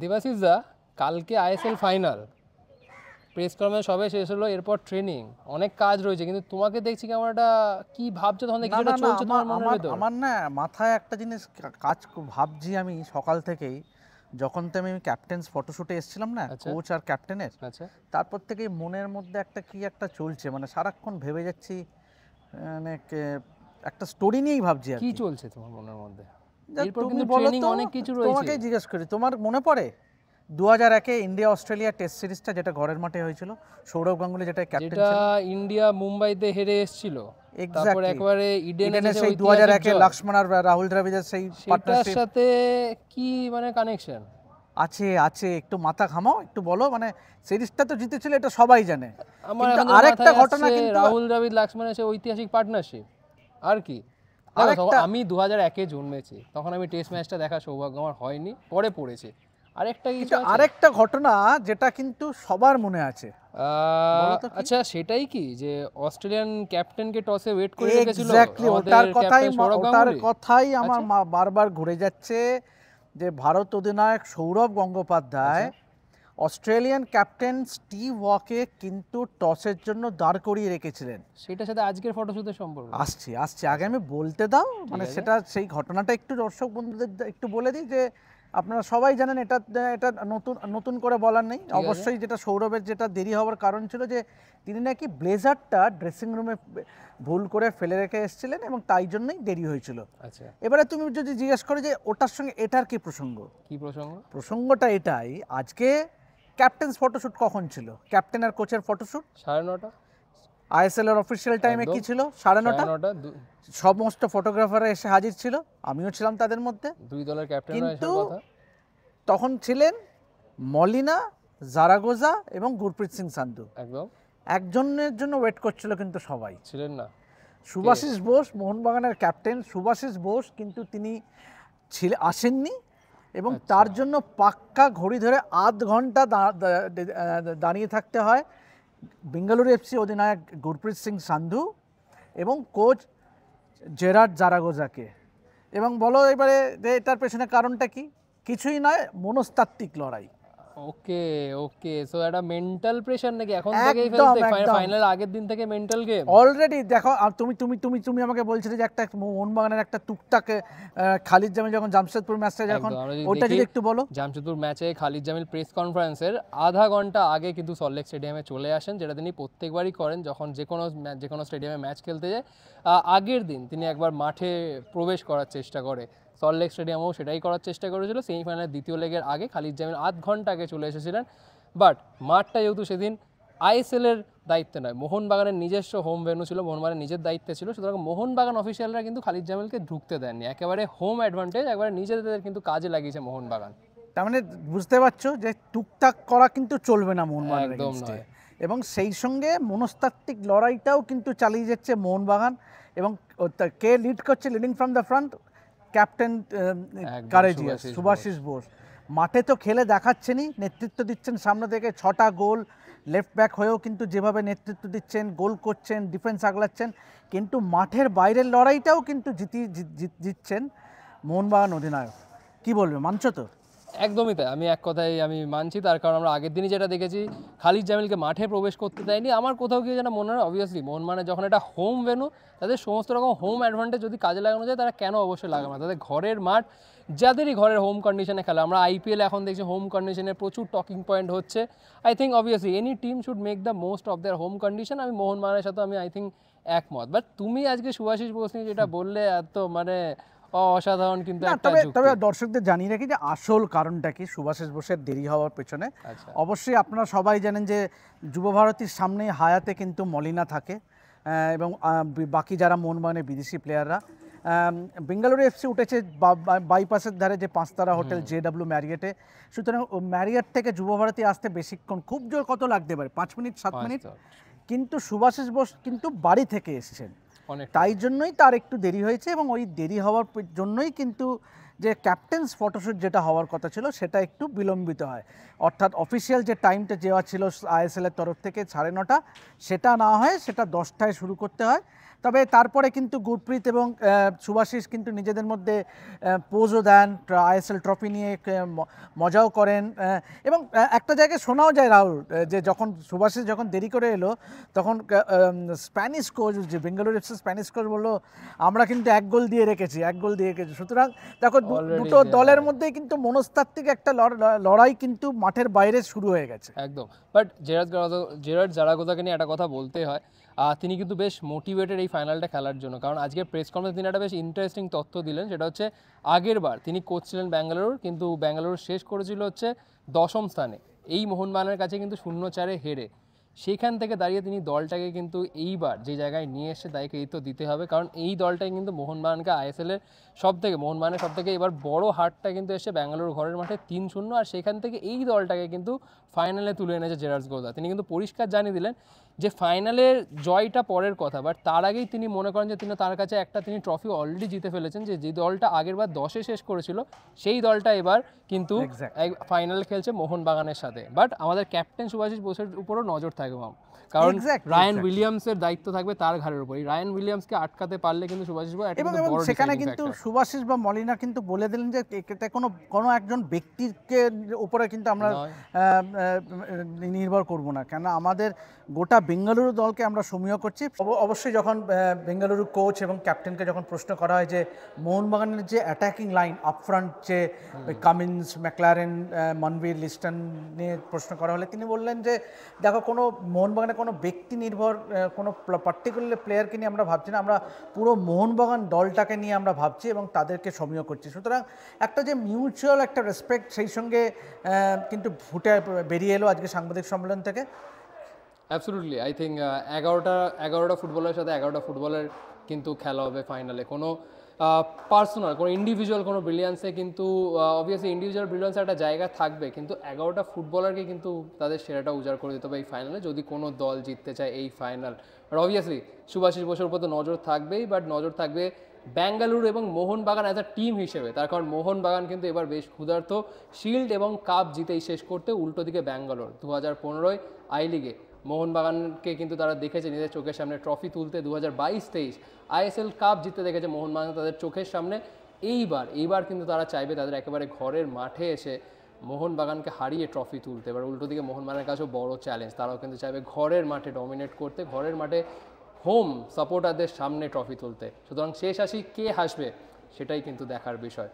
দেবাশিস দা, কালকে ISL final, press conference সবে শেষ হলো, এরপর ট্রেনিং, অনেক কাজ রয়েছে, কিন্তু তোমাকে দেখছি কেমন একটা কি ভাবছো তখন থেকে, না কিছুটা না না চলছে তোমার মনের আমার ভেতর? আমার না মাথায় একটা জিনিস ভাবছি আমি সকাল থেকেই, যখন থেকে আমি ক্যাপ্টেন্স ফটোশুটে এসেছিলাম না, আচ্ছা কোচ আর ক্যাপ্টেনের, আচ্ছা। তারপর থেকেই মনের মধ্যে একটা কি একটা চলছে, মানে সারাক্ষণ ভেবে যাচ্ছি, মানে একটা স্টোরি নিয়েই ভাবছি আর কি কি। চলছে তোমার মনের মধ্যে? যা এরপর তুমি কিন্তু বলো ট্রেনিং তো, অনেক কিছু রয়েছে। তোমাকেই জিজ্ঞেস করি, তোমার মনে পড়ে 2001-এ ইন্ডিয়া অস্ট্রেলিয়া টেস্ট সিরিজটা যেটা ঘরের মাঠে হয়েছিল, সৌরভ গাঙ্গুলি যেটা ক্যাপ্টেন যেটা ছিল? ইন্ডিয়া মুম্বাইতে হেরে এসেছিল, তারপর এক্স্যাক্টলি, একবারে ইডেনে ইডেনের যে সেই ঐতিহাসিক 2001-এ জয়, লক্ষ্মণ আর রাহুল দ্রাবিড়ের সেই সেটার পার্টনারশিপ সাথে কি মানে কানেকশন? আছে। আছে, একটু মাথা ঘামাও, একটু বলো। মানে সিরিজটা তো জিতেছিল, এটা সবাই জানে, আমার কিন্তু এখন যেটা আরেকটা মাথায় ঘটনা আসছে কিন্তু, রাহুল দ্রাবিড় লক্ষ্মণের সে ঐতিহাসিক পার্টনারশিপ। আর কি, দেখো তখন আরেকটা আমি 2001-এ জন্মেছি, তখন আমি টেস্ট ম্যাচটা দেখার সৌভাগ্য আমার হয়নি, পরে পড়েছে। আরেকটা কিছু কিন্তু আছে? আরেকটা ঘটনা যেটা কিন্তু সবার মনে আছে, বলো তো কি? আচ্ছা, সেটাই কি যে অস্ট্রেলিয়ান ক্যাপ্টেনকে টসে ওয়েট করে রেখেছিল এক্স্যাক্টলি, আমাদের ক্যাপ্টেন সৌরভ ওটার গাঙ্গুলি? কথাই আমার আচ্ছা বারবার ঘুরে যাচ্ছে, যে ভারত অধিনায়ক সৌরভ গঙ্গোপাধ্যায় আচ্ছা অস্ট্রেলিয়ান ক্যাপ্টেন স্টিভ ওয়াকে কিন্তু টসের জন্য দাঁড় করিয়ে রেখেছিলেন। সেটার সাথে আজকের ফটোশুটের সম্পর্ক? আসছি আসছি, আগে আমি বলতে দাও, মানে আছে। সেটা সেই ঘটনাটা একটু দর্শক বন্ধুদের একটু বলে দিই, যে আপনারা সবাই জানেন, এটা এটা নতুন নতুন করে বলার নেই। ঠিক আছে। অবশ্যই যেটা সৌরভের যেটা দেরি হওয়ার কারণ ছিল, যে তিনি নাকি ব্লেজারটা ড্রেসিং রুমে ভুল করে ফেলে রেখে এসেছিলেন, এবং তাই জন্যই দেরি হয়েছিল। আচ্ছা, এবারে তুমি যদি জিজ্ঞেস করো যে ওটার সঙ্গে এটার কি প্রসঙ্গ, কি প্রসঙ্গ? প্রসঙ্গটা এটাই, আজকে ক্যাপ্টেন্স ফটোশুট কখন ছিল? ক্যাপ্টেন আর কোচের ফটোশুট 9:30। আইএসএল এর অফিসিয়াল টাইমে কি ছিল? 9:30। 9:30। সমস্ত ফটোগ্রাফাররা এসে হাজির ছিল, আমিও ছিলাম তাদের মধ্যে। দুই দলের ক্যাপ্টেনরা কিন্তু আসার কথা। তখন ছিলেন মলিনা, জারাগোজা এবং গুরপ্রীত সিং সান্ধু। একদম। একজনের জন্য ওয়েট করছিল কিন্তু সবাই, ছিলেন না? সুভাশিস বোস, মোহনবাগানের ক্যাপ্টেন সুভাশিস বোস, কিন্তু তিনি আসেননি, এবং তার জন্য পাক্কা ঘড়ি ধরে আধ ঘন্টা দাঁড়িয়ে থাকতে হয় বেঙ্গালুরু এফসি অধিনায়ক গুরপ্রীত সিং সান্ধু এবং কোচ জেরার্ড জারাগোজাকে। এবং বলো এবারে যে এটার পেছনে কারণটা কি? কিছুই নয়, মনস্তাত্ত্বিক লড়াই। ওকে ওকে, সো একটা মেন্টাল প্রেশার নাকি এখন থেকেই একদম ফেলতে, একদম, ফাইনাল আগের দিন থেকে মেন্টাল গেম অলরেডি দেখো। তুমি তুমি তুমি তুমি আমাকে বলছিলে যে একটা মোহনবাগানের একটা টুকটাক খালিদ জামিল যখন জামশেদপুর ম্যাচটা যখন, ওটা যদি একটু বলো। জামশেদপুর ম্যাচে খালিদ জামিল প্রেস কনফারেন্সের আধা ঘন্টা আগে কিন্তু সল্টলেক স্টেডিয়ামে চলে আসেন, যেটা তিনি প্রত্যেকবারই করেন যখন যে কোনো স্টেডিয়ামে ম্যাচ খেলতে যায়। আগের দিন তিনি একবার মাঠে প্রবেশ করার চেষ্টা করে, সল্টলেক স্টেডিয়ামেও সেটাই করার চেষ্টা করেছিল। সেমিফাইনালের দ্বিতীয় লেগের আগে খালিদ জামিল আধ ঘন্টা আগে চলে এসেছিলেন, বাট মাঠটা যেহেতু সেদিন আইএসএলের দায়িত্বে নয়, মোহনবাগানের নিজস্ব হোম ভেন্যু ছিল, মোহনবাগানের নিজের দায়িত্বে ছিল, সুতরাং মোহনবাগান অফিসিয়ালরা কিন্তু খালিদ জামিলকে ঢুকতে দেননি। একেবারে হোম অ্যাডভান্টেজ একবারে নিজেদের কিন্তু কাজে লাগিয়েছে মোহনবাগান। তার মানে বুঝতে পারছো যে টুকটাক করা কিন্তু চলবে না মোহনবাগানের একদম এগেইনস্টে, নয়। এবং সেই সঙ্গে মনস্তাত্ত্বিক লড়াইটাও কিন্তু চালিয়ে যাচ্ছে মোহনবাগান। এবং কে লিড করছে? Leading from the front captain courageous Subhasish Bose. মাঠে তো খেলে দেখাচ্ছেনই, নেতৃত্ব দিচ্ছেন সামনে থেকে, 6টা গোল, লেফট ব্যাক হয়েও কিন্তু যেভাবে নেতৃত্ব দিচ্ছেন, গোল করছেন, ডিফেন্স আগলাচ্ছেন, কিন্তু মাঠের বাইরের লড়াইটাও কিন্তু জিতছেন মোহনবাগান অধিনায়ক। কি বলবে, মানছো তো? একদমই তাই, আমি এক কথায় আমি মানছি, তার কারণ আমরা আগের দিনই যেটা দেখেছি, খালিদ জামিলকে মাঠে প্রবেশ করতে দেয়নি। আমার কোথাও গিয়ে যেন মনে হয় অবভিয়াসলি মোহনবাগানের যখন এটা হোম ভেন্যু, তাদের সমস্ত রকম হোম অ্যাডভান্টেজ যদি কাজে লাগানো যায়, তারা কেন অবশ্যই লাগাবে না? তাদের ঘরের মাঠ, যাদেরই ঘরের হোম কন্ডিশনে খেলা, আমরা আইপিএল এখন দেখছি হোম কন্ডিশনে প্রচুর টকিং পয়েন্ট হচ্ছে। I think obviously any team should make the most of their home condition. আমি মোহনবাগানের সাথে আই থিঙ্ক একমত। বাট তুমি আজকে সুভাশিস বোস নিয়ে যেটা বললে, এত মানে অসাধারণ কিন্তু একটা যুক্তি। তবে দর্শকদের জানিয়ে রাখি যে আসল কারণটা কি সুভাশিস বোসের দেরি হওয়ার পেছনে। অবশ্যই আপনারা সবাই জানেন যে যুবভারতীর সামনে হায়াতে কিন্তু মলিনা থাকে, এবং বাকি যারা মোহনবাগানের বিদেশি প্লেয়াররা। বেঙ্গালুরু এফসি উঠেছে বাইপাসের ধারে যে 5 তারা হোটেল JW ম্যারিয়েটে, সুতরাং ম্যারিয়েট থেকে যুবভারতী আসতে বেশিক্ষণ, খুব জোর কত লাগতে পারে, 5 মিনিট 7 মিনিট, কিন্তু সুভাশিস বোস কিন্তু বাড়ি থেকে এসেছেন, তাই জন্যই তার একটু দেরি হয়েছে। এবং ওই দেরি হওয়ার জন্যই কিন্তু যে ক্যাপ্টেন্স ফটোশ্যুট যেটা হওয়ার কথা ছিল সেটা একটু বিলম্বিত হয়, অর্থাৎ অফিসিয়াল যে টাইমটা দেওয়া ছিল আইএসএলের তরফ থেকে 9:30, সেটা না হয় সেটা 10টায় শুরু করতে হয়। তবে তারপরে কিন্তু গুরপ্রীত এবং শুভাশিস কিন্তু নিজেদের মধ্যে পোজও দেন, আইএসএল ট্রফি নিয়ে মজাও করেন, এবং একটা জায়গায় শোনাও যায় রাহুল, যে যখন শুভাশিস যখন দেরি করে এলো তখন স্প্যানিশ কোচ, যে বেঙ্গালুরু এফসি স্প্যানিশ কোচ বললো আমরা কিন্তু 1 গোল দিয়ে রেখেছি, 1 গোল দিয়ে রেখেছি। সুতরাং দেখো দুটো দলের মধ্যেই কিন্তু মনস্তাত্ত্বিক একটা লড়াই কিন্তু মাঠের বাইরে শুরু হয়ে গেছে একদম। বাট জেরার্ড জারাগোজাকে নিয়ে একটা কথা বলতে হয়, তিনি কিন্তু বেশ মোটিভেটেড এই ফাইনালটা খেলার জন্য, কারণ আজকে প্রেস কনফারেন্স তিনি একটা বেশ ইন্টারেস্টিং তথ্য দিলেন, সেটা হচ্ছে আগের বার তিনি কোচ ছিলেন ব্যাঙ্গালোর, কিন্তু ব্যাঙ্গালোর শেষ করেছিল হচ্ছে 10ম স্থানে, এই মোহনবাগানের কাছে কিন্তু 0-4 হেরে। সেখান থেকে দাঁড়িয়ে তিনি দলটাকে কিন্তু এইবার যে জায়গায় নিয়ে এসে তাই কৃতিত্ব দিতে হবে, কারণ এই দলটাই কিন্তু মোহনবাগানকে মোহনবাগানের সব থেকে এবার বড় হারটা কিন্তু এসে ব্যাঙ্গালোর ঘরের মাঠে 3-0, আর সেখান থেকে এই দলটাকে কিন্তু ফাইনালে তুলে এনেছে জেরার্ড গোদা। তিনি কিন্তু পরিষ্কার জানিয়ে দিলেন যে ফাইনালের জয়টা পরের কথা, বাট তার আগেই তিনি মনে করেন যে তার কাছে তিনি ট্রফি অলরেডি জিতে ফেলেছেন, যে দলটা আগের বার 10-এ শেষ করেছিল সেই দলটা এবার কিন্তু ফাইনাল খেলছে মোহনবাগানের সাথে। বাট আমাদের ক্যাপ্টেন শুভাশিস বোসের উপরও নজর থাকবে, কারণ রায়ান উইলিয়ামসের দায়িত্ব থাকবে তার ঘাড়ের উপরই। রায়ান উইলিয়ামসকে আটকাতে পারলে কিন্তু শুভাশিস বোস এবং সেখানে কিন্তু শুভাশিস বা মলিনা কিন্তু বলে দিলেন যে এটা কোনো একজন ব্যক্তিকে উপরে কিন্তু আমরা নির্ভর করব না, কেন আমাদের গোটা বেঙ্গালুরু দলকে আমরা সমীহ করছি। অবশ্যই যখন বেঙ্গালুরু কোচ এবং ক্যাপ্টেনকে যখন প্রশ্ন করা হয় যে মোহনবাগানের যে অ্যাটাকিং লাইন আপফ্রন্ট, যে কামিন্স, ম্যাকলারেন, মনবীর, লিস্টন নিয়ে প্রশ্ন করা হলে তিনি বললেন যে দেখো কোনো মোহনবাগানের কোনো ব্যক্তি নির্ভর কোনো পার্টিকুলার প্লেয়ারকে নিয়ে আমরা ভাবছি না, আমরা পুরো মোহনবাগান দলটাকে নিয়ে আমরা ভাবছি এবং তাদেরকে সমীহ করছি। সুতরাং একটা যে মিউচুয়াল একটা রেসপেক্ট সেই সঙ্গে কিন্তু ফুটে বেরিয়ে এলো আজকে সাংবাদিক সম্মেলন থেকে। অ্যাবসলিউটলি, আই থিঙ্ক 11টা ফুটবলের সাথে 11টা ফুটবলের কিন্তু খেলা হবে ফাইনালে। কোনো পার্সোনাল কোনো ইন্ডিভিজুয়াল কোনো ব্রিলিয়ান্সে কিন্তু অবভিয়াসলি ইন্ডিভিজুয়াল ব্রিলিয়ান্সে একটা জায়গা থাকবে, কিন্তু 11টা ফুটবলারকে কিন্তু তাদের সেরাটা উজাড় করে দিতে হবে এই ফাইনালে যদি কোনো দল জিততে চায় এই ফাইনাল। আর অবভিয়াসলি শুভাশিস বোসের উপর তো নজর থাকবেই, বাট নজর থাকবে ব্যাঙ্গালুরু এবং মোহনবাগান অ্যাজ আ টিম হিসেবে। তার কারণ মোহনবাগান কিন্তু এবার বেশ ক্ষুধার্ত শিল্ড এবং কাপ জিতেই শেষ করতে, উল্টো দিকে ব্যাঙ্গালোর 2015 আই লিগে মোহনবাগানকে কিন্তু তারা দেখেছে নিজেদের চোখের সামনে ট্রফি তুলতে, 2022-23 আইএসএল কাপ জিততে দেখেছে মোহনবাগান তাদের চোখের সামনে। এইবার কিন্তু তারা চাইবে তাদের একেবারে ঘরের মাঠে এসে মোহনবাগানকে হারিয়ে ট্রফি তুলতে। এবার উল্টো দিকে মোহনবাগানের কাছেও বড় চ্যালেঞ্জ, তারাও কিন্তু চাইবে ঘরের মাঠে ডমিনেট করতে, ঘরের মাঠে হোম সাপোর্টারদের সামনে ট্রফি তুলতে। সুতরাং শেষ হাসি কে হাসবে সেটাই কিন্তু দেখার বিষয়।